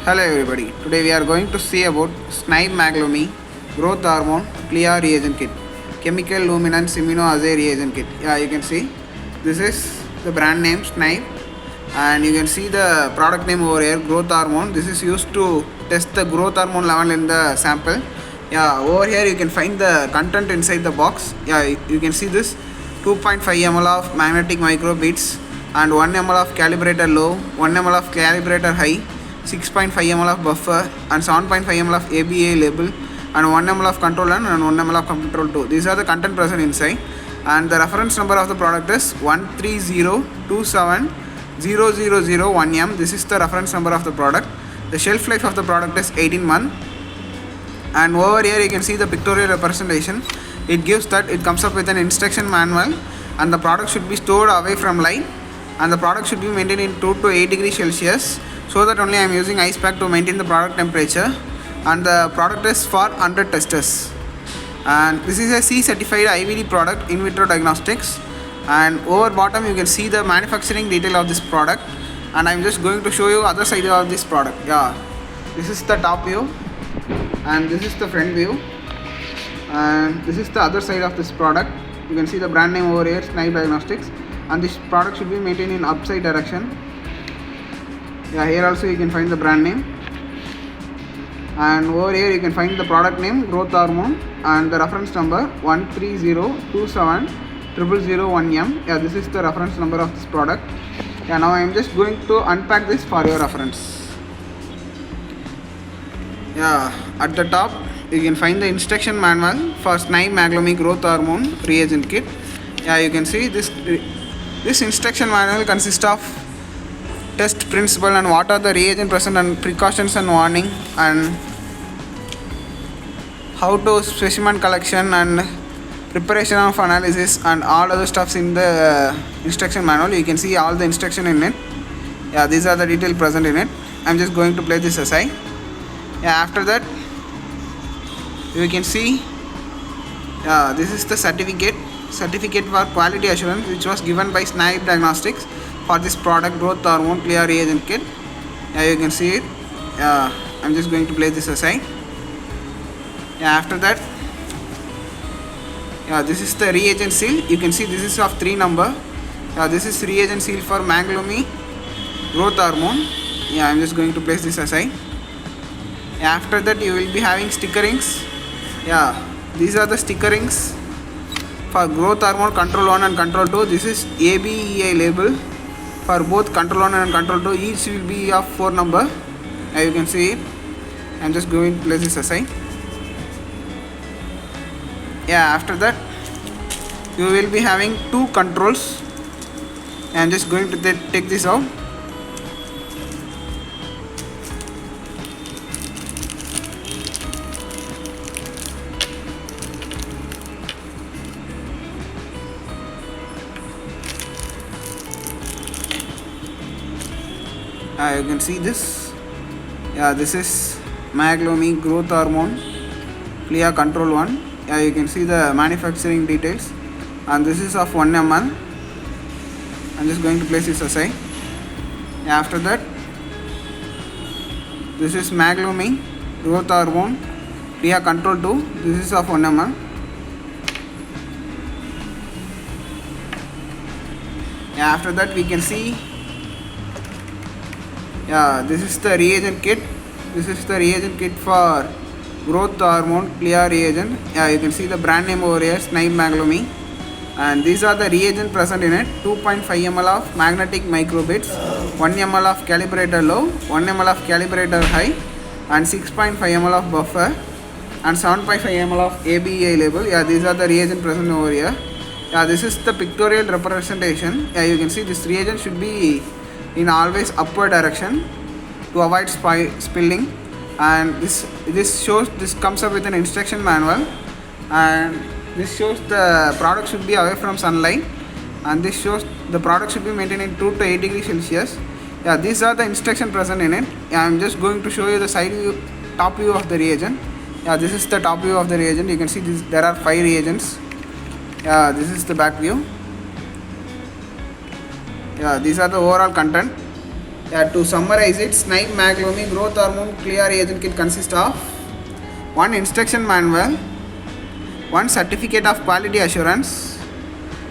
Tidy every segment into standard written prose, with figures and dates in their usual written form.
Hello everybody, today we are going to see about Snibe Maglumi Growth Hormone CLIA Reagent Kit, Chemical Luminance Immunoassay Reagent Kit. Yeah, you can see this is the brand name Snibe, and you can see the product name over here, Growth Hormone. This is used to test the growth hormone level in the sample. Yeah, over here you can find the content inside the box. Yeah, you can see this 2.5 ml of magnetic microbeads and 1 ml of calibrator low, 1 ml of calibrator high, 6.5 ml of buffer and 7.5 ml of ABA label and 1 ml of control 1 and 1 ml of control 2. These are the content present inside, and the reference number of the product is 130270001M. This is the reference number of the product. The shelf life of the product is 18 months, and over here you can see the pictorial representation. It gives that it comes up with an instruction manual, and the product should be stored away from light, and the product should be maintained in 2 to 8 degrees Celsius. So that only I am using ice pack to maintain the product temperature, and the product is for 100 testers. And this is a C certified IVD product, in vitro diagnostics. And over bottom you can see the manufacturing detail of this product, and I am just going to show you other side of this product. Yeah, this is the top view, and this is the front view, and this is the other side of this product. You can see the brand name over here, Snibe Diagnostics, and this product should be maintained in upside direction. Yeah, here also you can find the brand name, and over here you can find the product name, Growth Hormone, and the reference number 130270001M. Yeah, this is the reference number of this product. Yeah, now I am just going to unpack this for your reference. Yeah, at the top you can find the instruction manual for Snibe Maglumi Growth Hormone Reagent Kit. Yeah, you can see this instruction manual consists of test principle and what are the reagent present and precautions and warning, and how to specimen collection and preparation of analysis and all other stuffs in the instruction manual. You can see all the instruction in it. Yeah, these are the details present in it. I'm just going to play this aside. Yeah, after that you can see, yeah, this is the certificate for quality assurance which was given by Snibe Diagnostics for this product, Growth Hormone CLIA Reagent Kit. Yeah, you can see it. Yeah, I'm just going to play this aside. Yeah, after that, yeah, this is the reagent seal. You can see this is of 3 number. Yeah, this is reagent seal for Maglumi Growth Hormone. Yeah, I'm just going to place this aside. Yeah, after that you will be having stickerings. Yeah, these are the stickerings for Growth Hormone Control 1 and Control 2. This is ABEA label for both Control 1 and Control 2. Each will be of 4 number. Now you can see it. I'm just going to place this aside. Yeah, after that you will be having 2 controls. I'm just going to take this out. You can see this. Yeah, this is Maglumi Growth Hormone CLIA Control 1. Yeah, you can see the manufacturing details, and this is of 1 ml. I'm just going to place this aside. Yeah, after that this is Maglumi Growth Hormone CLIA Control 2. This is of 1 ml. Yeah, after that we can see, yeah, this is the reagent kit. This is the reagent kit for Growth Hormone CLIA Reagent. Yeah, you can see the brand name over here, Snibe Maglumi, and these are the reagent present in it. 2.5 ml of magnetic microbeads, 1 ml of calibrator low, 1 ml of calibrator high, and 6.5 ml of buffer and 7.5 ml of ABA label. Yeah, these are the reagent present over here. Yeah, this is the pictorial representation. Yeah, you can see this reagent should be in always upward direction to avoid spilling, and this comes up with an instruction manual, and this shows the product should be away from sunlight, and this shows the product should be maintained in 2 to 8 degrees Celsius. Yeah, these are the instruction present in it. Yeah, I'm just going to show you the side view, top view of the reagent. Yeah, this is the top view of the reagent. You can see there are 5 reagents. Yeah, this is the back view. Yeah, these are the overall content. Yeah, to summarize it, Snibe Maglumi growth hormone CLIA reagent kit consists of one instruction manual, one certificate of quality assurance,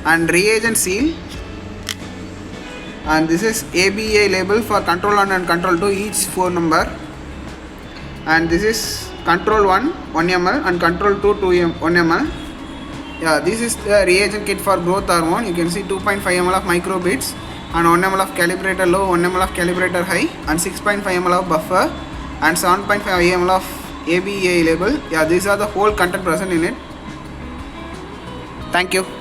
and reagent seal. And this is ABA label for control 1 and control 2, each 4 number. And this is control 1 1 ml and control 2 1 ml. Yeah, this is the reagent kit for growth hormone. You can see 2.5 ml of microbits and 1 ml of calibrator low, 1 ml of calibrator high, and 6.5 ml of buffer and 7.5 ml of ABA label. Yeah, these are the whole content present in it. Thank you.